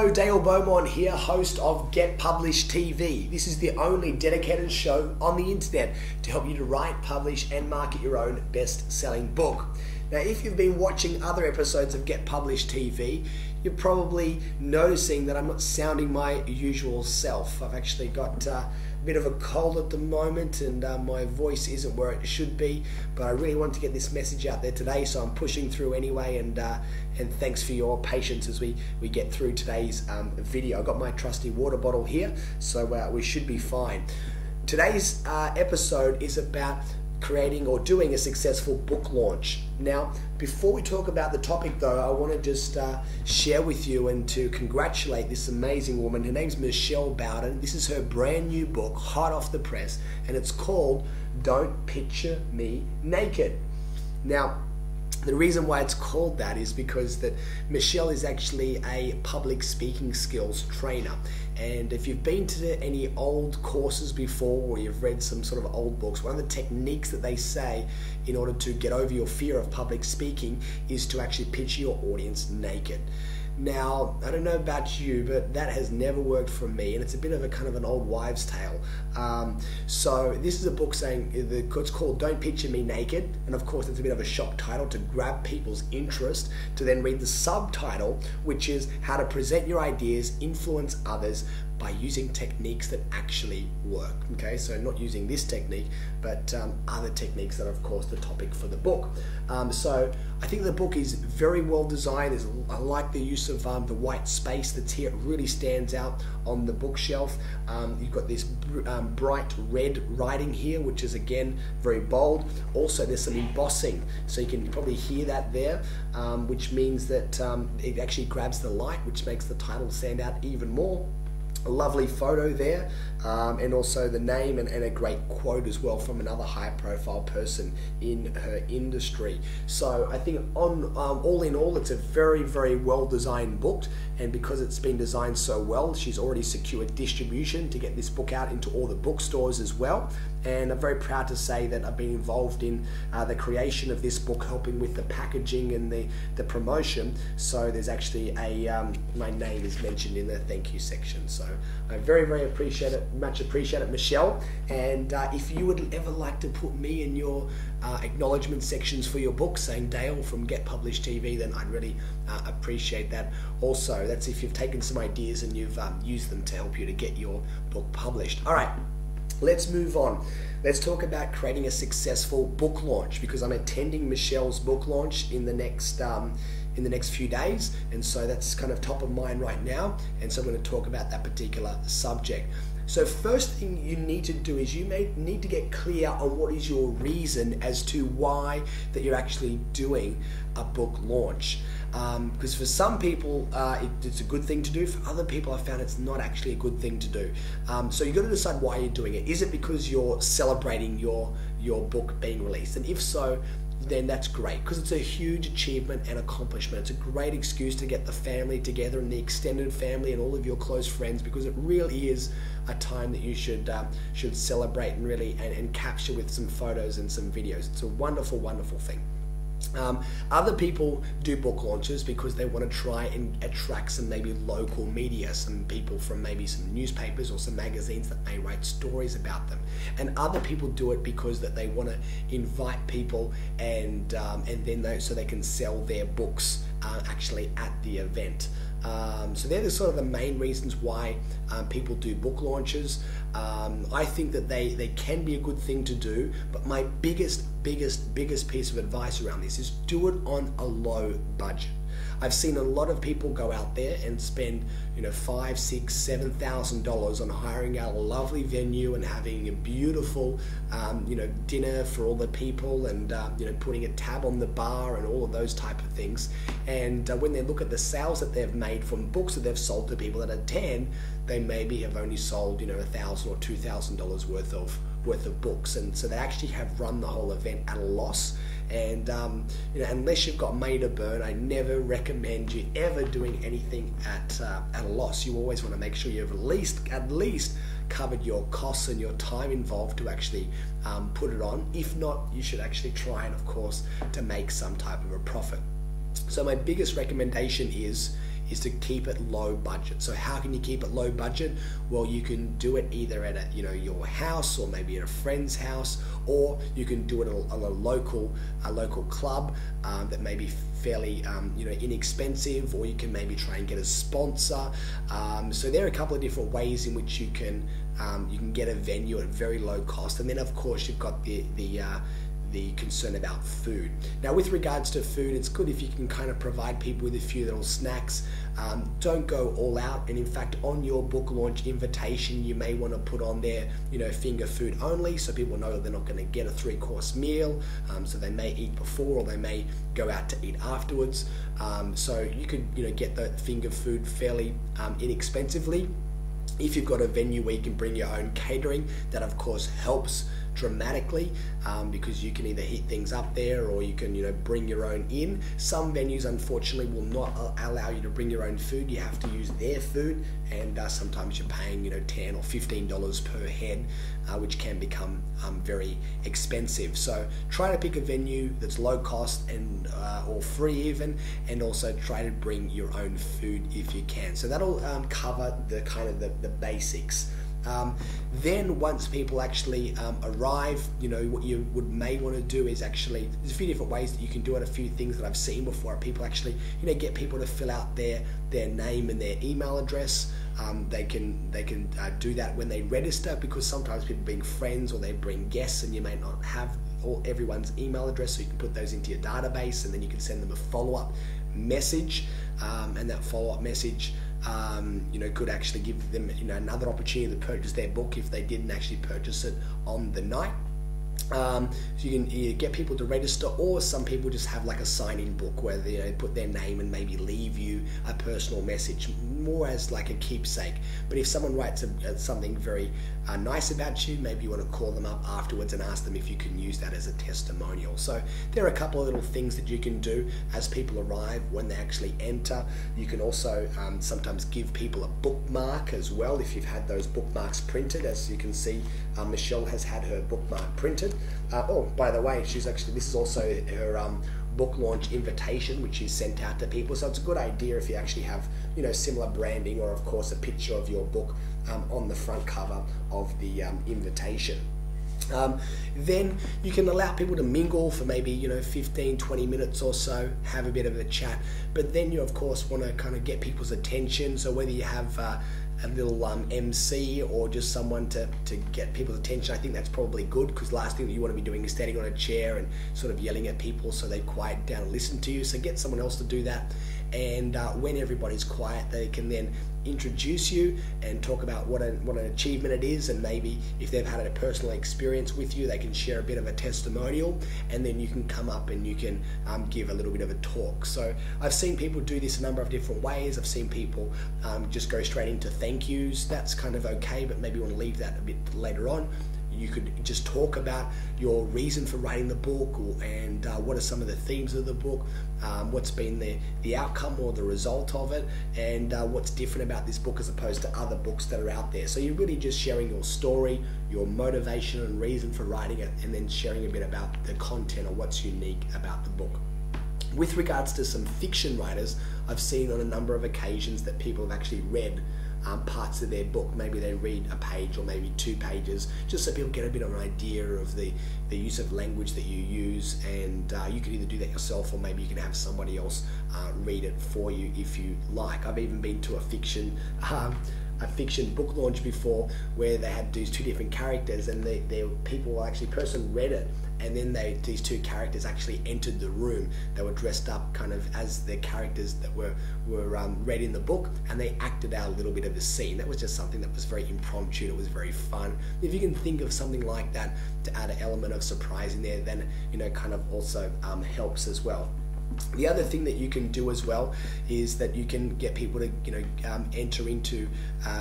Hello, Dale Beaumont here, host of Get Published TV. This is the only dedicated show on the internet to help you to write, publish, and market your own best-selling book. Now, if you've been watching other episodes of Get Published TV, you're probably noticing that I'm not sounding my usual self. I've actually got a bit of a cold at the moment and my voice isn't where it should be, but I really want to get this message out there today, so I'm pushing through anyway, and thanks for your patience as we get through today's video. I've got my trusty water bottle here, so we should be fine. Today's episode is about creating or doing a successful book launch. Now, before we talk about the topic though, I want to just share with you and to congratulate this amazing woman. Her name's Michelle Bowden. This is her brand new book, hot off the press, and it's called Don't Picture Me Naked. Now, the reason why it's called that is because that Michelle is actually a public speaking skills trainer. And if you've been to any old courses before, or you've read some sort of old books, one of the techniques that they say in order to get over your fear of public speaking is to actually picture your audience naked. Now, I don't know about you, but that has never worked for me, and it's a bit of a kind of an old wives' tale. So this is a book saying, it's called Don't Picture Me Naked, and of course it's a bit of a shock title to grab people's interest, to then read the subtitle, which is How to Present Your Ideas, Influence Others by Using Techniques That Actually Work. Okay, so not using this technique, but other techniques that are of course the topic for the book. So I think the book is very well designed. I like the use of the white space that's here. It really stands out on the bookshelf. You've got this bright red writing here, which is again very bold. Also there's some embossing, so you can probably hear that there, which means that it actually grabs the light, which makes the title stand out even more. A lovely photo there, and also the name and a great quote as well from another high-profile person in her industry. So I think all in all, it's a very, very well-designed book, and because it's been designed so well, she's already secured distribution to get this book out into all the bookstores as well. And I'm very proud to say that I've been involved in the creation of this book, helping with the packaging and the promotion. So there's actually my name is mentioned in the thank you section. So I very, very appreciate it, much appreciate it, Michelle. And if you would ever like to put me in your acknowledgement sections for your book, saying Dale from Get Published TV, then I'd really appreciate that. Also, that's if you've taken some ideas and you've used them to help you to get your book published. All right. Let's move on. Let's talk about creating a successful book launch, because I'm attending Michelle's book launch in the next few days, and so that's kind of top of mind right now, and so I'm going to talk about that particular subject. So first thing you need to do is you may need to get clear on what is your reason as to why that you're actually doing a book launch. Because for some people it's a good thing to do, for other people I found it's not actually a good thing to do. So you've got to decide why you're doing it. Is it because you're celebrating your book being released? And if so, then that's great, because it's a huge achievement and accomplishment. It's a great excuse to get the family together and the extended family and all of your close friends, because it really is a time that you should celebrate and really and capture with some photos and some videos. It's a wonderful, wonderful thing. Other people do book launches because they want to try and attract some maybe local media, some people from maybe some newspapers or some magazines that may write stories about them. And other people do it because that they want to invite people and then so they can sell their books actually at the event. So they're the sort of the main reasons why people do book launches. I think that they can be a good thing to do, but my biggest piece of advice around this is do it on a low budget. I've seen a lot of people go out there and spend, $5,000, $6,000, $7,000 on hiring out a lovely venue and having a beautiful, dinner for all the people, and putting a tab on the bar and all of those type of things. And when they look at the sales that they've made from books that they've sold to people that attend, they maybe have only sold, $1,000 or $2,000 worth of books, and so they actually have run the whole event at a loss. And unless you've got money to burn, I never recommend you ever doing anything at a loss. You always want to make sure you've at least covered your costs and your time involved to actually put it on. If not, you should actually try and, of course, to make some type of a profit. So my biggest recommendation is is to keep it low budget. So how can you keep it low budget? Well, you can do it either at your house, or maybe at a friend's house, or you can do it at a local club that may be fairly inexpensive, or you can maybe try and get a sponsor. So there are a couple of different ways in which you can get a venue at very low cost. And then of course you've got the concern about food. Now, with regards to food, it's good if you can kind of provide people with a few little snacks. Don't go all out, and in fact, on your book launch invitation, you may want to put on there, finger food only, so people know they're not going to get a 3-course meal. So they may eat before, or they may go out to eat afterwards. So you could, get the finger food fairly inexpensively. If you've got a venue where you can bring your own catering, that of course helps dramatically, because you can either heat things up there, or you can bring your own in. Some venues unfortunately will not allow you to bring your own food. You have to use their food, and sometimes you're paying $10 or $15 per head, which can become very expensive. So try to pick a venue that's low cost and or free even, and also try to bring your own food if you can. So that'll cover the kind of the basics. Then once people actually arrive, what you may want to do is actually, there's a few different ways that you can do it. A few things that I've seen before, people actually get people to fill out their name and their email address. They can do that when they register, because sometimes people bring friends or they bring guests, and you may not have everyone's email address, so you can put those into your database, and then you can send them a follow-up message, and that follow-up message could actually give them another opportunity to purchase their book if they didn't actually purchase it on the night. So you can either get people to register, or some people just have like a sign-in book where they put their name and maybe leave you a personal message, more as like a keepsake. But if someone writes something very nice about you, maybe you want to call them up afterwards and ask them if you can use that as a testimonial. So there are a couple of little things that you can do as people arrive when they actually enter. You can also sometimes give people a bookmark as well, if you've had those bookmarks printed. As you can see, Michelle has had her bookmark printed. Oh, by the way, this is also her book launch invitation, which is sent out to people. So it's a good idea if you actually have similar branding, or of course a picture of your book on the front cover of the invitation. Then you can allow people to mingle for maybe 15-20 minutes or so, have a bit of a chat, but then you of course want to kind of get people's attention. So whether you have a little MC or just someone to get people's attention, I think that's probably good, because last thing that you want to be doing is standing on a chair and sort of yelling at people so they quiet down and listen to you. So get someone else to do that, and when everybody's quiet, they can then introduce you and talk about what an achievement it is, and maybe if they've had a personal experience with you, they can share a bit of a testimonial, and then you can come up and you can give a little bit of a talk. So I've seen people do this a number of different ways. I've seen people just go straight into thank yous. That's kind of okay, but maybe you want to leave that a bit later on. You could just talk about your reason for writing the book, and what are some of the themes of the book, what's been the outcome or the result of it, and what's different about this book as opposed to other books that are out there. So you're really just sharing your story, your motivation and reason for writing it, and then sharing a bit about the content or what's unique about the book. With regards to some fiction writers, I've seen on a number of occasions that people have actually read parts of their book. Maybe they read a page or maybe 2 pages, just so people get a bit of an idea of the use of language that you use, and you can either do that yourself, or maybe you can have somebody else read it for you if you like. I've even been to a fiction book launch before, where they had these 2 different characters, and person read it, and then these 2 characters actually entered the room. They were dressed up kind of as the characters that were read in the book, and they acted out a little bit of the scene. That was just something that was very impromptu. It was very fun. If you can think of something like that to add an element of surprise in there, then kind of also helps as well. The other thing that you can do as well is that you can get people to enter into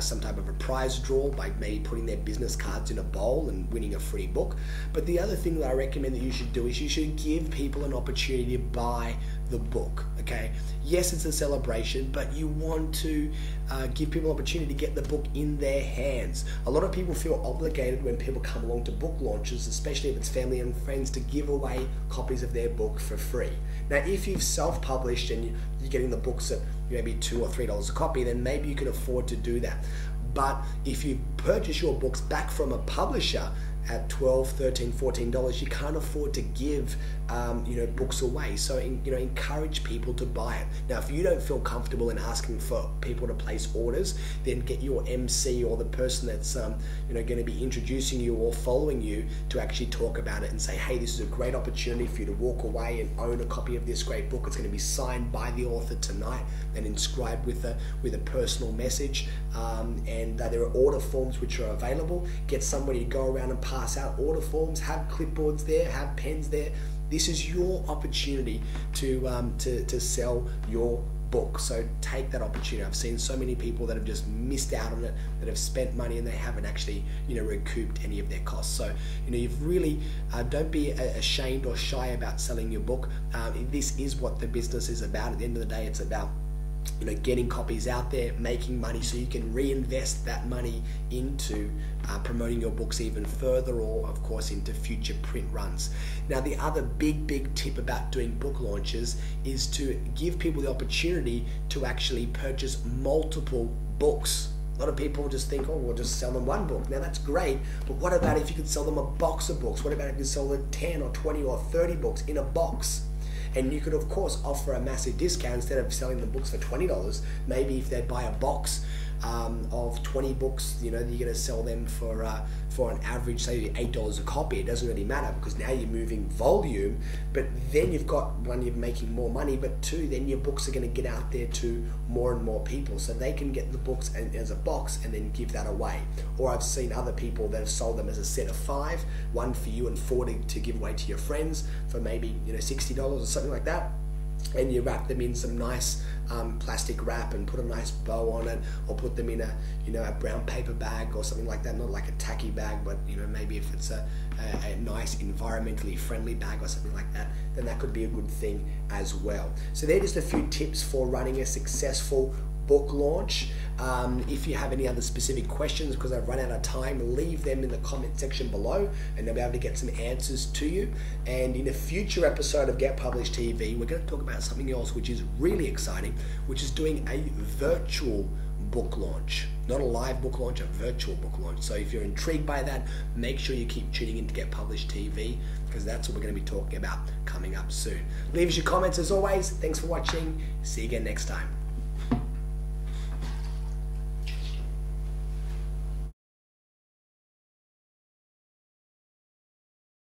some type of a prize draw by maybe putting their business cards in a bowl and winning a free book. But the other thing that I recommend that you should do is you should give people an opportunity to buy the book, okay? Yes, it's a celebration, but you want to give people opportunity to get the book in their hands. A lot of people feel obligated when people come along to book launches, especially if it's family and friends, to give away copies of their book for free. Now, if you've self-published and you're getting the books at maybe $2 or $3 a copy, then maybe you can afford to do that. But if you purchase your books back from a publisher at $12, $13, $14, you can't afford to give books away. So encourage people to buy it. Now, if you don't feel comfortable in asking for people to place orders, then get your MC or the person that's going to be introducing you or following you to actually talk about it and say, hey, this is a great opportunity for you to walk away and own a copy of this great book. It's going to be signed by the author tonight and inscribed with a personal message. And there are order forms which are available. Get somebody to go around and pass out order forms, have clipboards there, have pens there. This is your opportunity to sell your book. So take that opportunity. I've seen so many people that have just missed out on it, that have spent money and they haven't actually recouped any of their costs. So you've really don't be ashamed or shy about selling your book. This is what the business is about. At the end of the day, it's about getting copies out there, making money so you can reinvest that money into promoting your books even further, or of course into future print runs. Now, the other big tip about doing book launches is to give people the opportunity to actually purchase multiple books. A lot of people just think, oh, we'll just sell them one book. Now, that's great, but what about if you could sell them a box of books? What about if you could sell them 10 or 20 or 30 books in a box? And you could, of course, offer a massive discount. Instead of selling the books for $20, maybe if they buy a box of 20 books, you're going to sell them for an average, say, $8 a copy. It doesn't really matter, because now you're moving volume, but then you've got, one, you're making more money, but two, then your books are going to get out there to more and more people, so they can get the books as a box and then give that away. Or I've seen other people that have sold them as a set of 5, one for you and 4 to give away to your friends for maybe $60 or something like that. And you wrap them in some nice plastic wrap and put a nice bow on it, or put them in a brown paper bag or something like that. Not like a tacky bag, but maybe if it's a nice environmentally friendly bag or something like that, then that could be a good thing as well. So they're just a few tips for running a successful book launch. If you have any other specific questions, because I've run out of time, leave them in the comment section below and they'll be able to get some answers to you. And in a future episode of Get Published TV, we're going to talk about something else which is really exciting, which is doing a virtual book launch. Not a live book launch, a virtual book launch. So if you're intrigued by that, make sure you keep tuning in to Get Published TV, because that's what we're going to be talking about coming up soon. Leave us your comments as always. Thanks for watching. See you again next time.